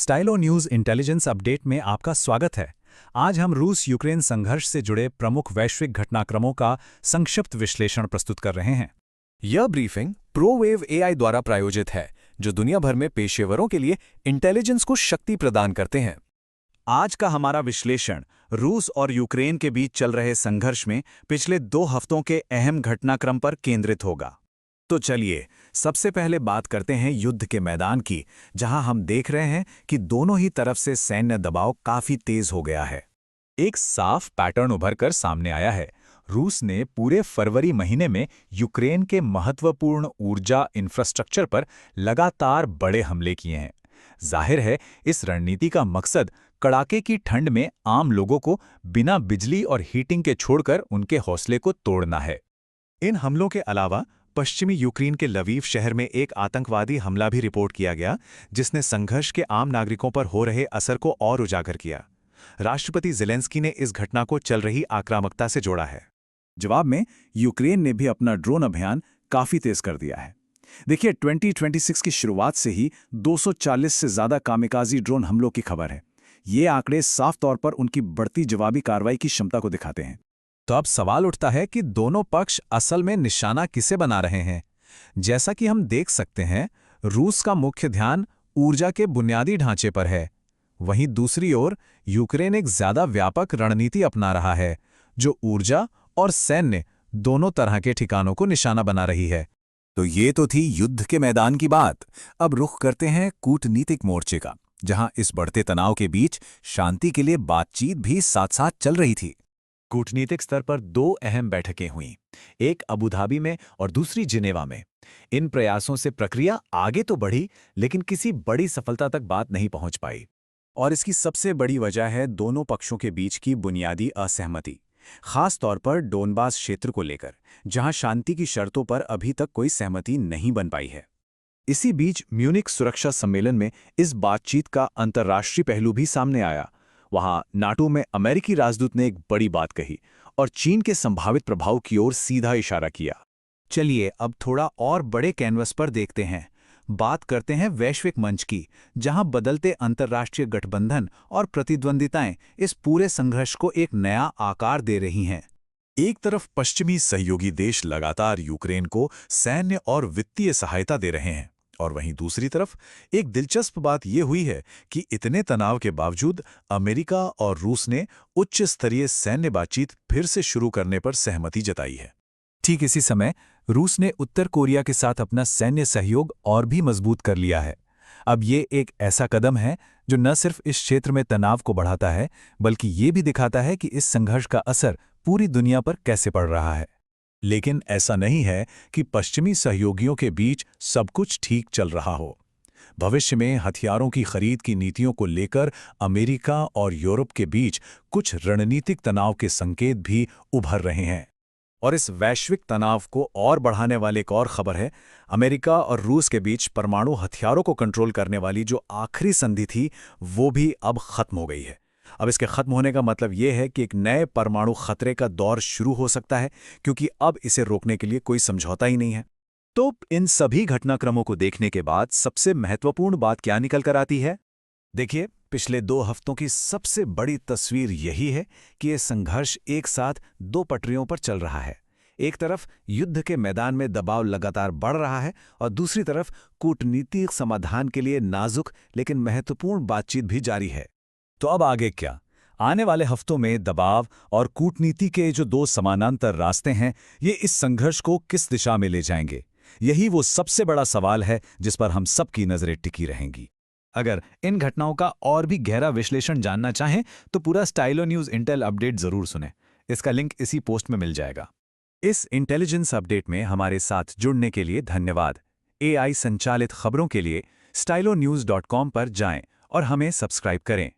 Stylo news intelligence update में आपका स्वागत है। आज हम रूस यूक्रेन संघर्ष से जुड़े प्रमुख वैश्विक घटनाक्रमों का संक्षिप्त विश्लेषण प्रस्तुत कर रहे हैं। यह ब्रीफिंग प्रोवेव एआई द्वारा प्रायोजित है, जो दुनिया भर में पेशेवरों के लिए इंटेलिजेंस को शक्ति प्रदान करते हैं। आज का हमारा विश्लेषण रूस और यूक्रेन के बीच चल रहे संघर्ष में पिछले 2 हफ्तों के अहम घटनाक्रम पर केंद्रित होगा। तो चलिए सबसे पहले बात करते हैं युद्ध के मैदान की, जहां हम देख रहे हैं कि दोनों ही तरफ से सैन्य दबाव काफी तेज हो गया है। एक साफ पैटर्न उभर कर सामने आया है। रूस ने पूरे फरवरी महीने में यूक्रेन के महत्वपूर्ण ऊर्जा इंफ्रास्ट्रक्चर पर लगातार बड़े हमले किए हैं। जाहिर है, इस रणनीति का मकसद कड़ाके की ठंड में आम लोगों को बिना बिजली और हीटिंग के छोड़कर उनके हौसले को तोड़ना है। इन हमलों के अलावा पश्चिमी यूक्रेन के लवीव शहर में एक आतंकवादी हमला भी रिपोर्ट किया गया, जिसने संघर्ष के आम नागरिकों पर हो रहे असर को और उजागर किया। राष्ट्रपति ज़ेलेंस्की ने इस घटना को चल रही आक्रामकता से जोड़ा है। जवाब में यूक्रेन ने भी अपना ड्रोन अभियान काफी तेज कर दिया है। देखिए, 2026 की शुरुआत से ही 240 से ज्यादा कामिकाजी ड्रोन हमलों की खबर है। ये आंकड़े साफ तौर पर उनकी बढ़ती जवाबी कार्रवाई की क्षमता को दिखाते हैं। तो अब सवाल उठता है कि दोनों पक्ष असल में निशाना किसे बना रहे हैं। जैसा कि हम देख सकते हैं, रूस का मुख्य ध्यान ऊर्जा के बुनियादी ढांचे पर है। वहीं दूसरी ओर यूक्रेन एक ज्यादा व्यापक रणनीति अपना रहा है, जो ऊर्जा और सैन्य दोनों तरह के ठिकानों को निशाना बना रही है। तो ये तो थी युद्ध के मैदान की बात। अब रुख करते हैं कूटनीतिक मोर्चे का, जहां इस बढ़ते तनाव के बीच शांति के लिए बातचीत भी साथ साथ चल रही थी। कूटनीतिक स्तर पर 2 अहम बैठकें हुईं, एक अबू धाबी में और दूसरी जिनेवा में। इन प्रयासों से प्रक्रिया आगे तो बढ़ी, लेकिन किसी बड़ी सफलता तक बात नहीं पहुंच पाई। और इसकी सबसे बड़ी वजह है दोनों पक्षों के बीच की बुनियादी असहमति, खास तौर पर डोनबास क्षेत्र को लेकर, जहां शांति की शर्तों पर अभी तक कोई सहमति नहीं बन पाई है। इसी बीच म्यूनिख सुरक्षा सम्मेलन में इस बातचीत का अंतर्राष्ट्रीय पहलू भी सामने आया। वहां नाटो में अमेरिकी राजदूत ने एक बड़ी बात कही और चीन के संभावित प्रभाव की ओर सीधा इशारा किया। चलिए अब थोड़ा और बड़े कैनवस पर देखते हैं। बात करते हैं वैश्विक मंच की, जहां बदलते अंतर्राष्ट्रीय गठबंधन और प्रतिद्वंदिताएं इस पूरे संघर्ष को एक नया आकार दे रही हैं। एक तरफ पश्चिमी सहयोगी देश लगातार यूक्रेन को सैन्य और वित्तीय सहायता दे रहे हैं, और वहीं दूसरी तरफ एक दिलचस्प बात यह हुई है कि इतने तनाव के बावजूद अमेरिका और रूस ने उच्च स्तरीय सैन्य बातचीत फिर से शुरू करने पर सहमति जताई है। ठीक इसी समय रूस ने उत्तर कोरिया के साथ अपना सैन्य सहयोग और भी मजबूत कर लिया है। अब ये एक ऐसा कदम है जो न सिर्फ इस क्षेत्र में तनाव को बढ़ाता है, बल्कि ये भी दिखाता है कि इस संघर्ष का असर पूरी दुनिया पर कैसे पड़ रहा है। लेकिन ऐसा नहीं है कि पश्चिमी सहयोगियों के बीच सब कुछ ठीक चल रहा हो। भविष्य में हथियारों की खरीद की नीतियों को लेकर अमेरिका और यूरोप के बीच कुछ रणनीतिक तनाव के संकेत भी उभर रहे हैं। और इस वैश्विक तनाव को और बढ़ाने वाली एक और खबर है, अमेरिका और रूस के बीच परमाणु हथियारों को कंट्रोल करने वाली जो आखिरी संधि थी, वो भी अब खत्म हो गई है। अब इसके खत्म होने का मतलब यह है कि एक नए परमाणु खतरे का दौर शुरू हो सकता है, क्योंकि अब इसे रोकने के लिए कोई समझौता ही नहीं है। तो इन सभी घटनाक्रमों को देखने के बाद सबसे महत्वपूर्ण बात क्या निकल कर आती है? देखिए, पिछले 2 हफ्तों की सबसे बड़ी तस्वीर यही है कि यह संघर्ष एक साथ 2 पटरियों पर चल रहा है। एक तरफ युद्ध के मैदान में दबाव लगातार बढ़ रहा है, और दूसरी तरफ कूटनीतिक समाधान के लिए नाजुक लेकिन महत्वपूर्ण बातचीत भी जारी है। तो अब आगे क्या? आने वाले हफ्तों में दबाव और कूटनीति के जो 2 समानांतर रास्ते हैं, ये इस संघर्ष को किस दिशा में ले जाएंगे? यही वो सबसे बड़ा सवाल है जिस पर हम सबकी नजरें टिकी रहेंगी। अगर इन घटनाओं का और भी गहरा विश्लेषण जानना चाहें तो पूरा स्टाइलो न्यूज़ इंटेल अपडेट जरूर सुनें। इसका लिंक इसी पोस्ट में मिल जाएगा। इस इंटेलिजेंस अपडेट में हमारे साथ जुड़ने के लिए धन्यवाद। AI संचालित खबरों के लिए stylonews.com पर जाएं और हमें सब्सक्राइब करें।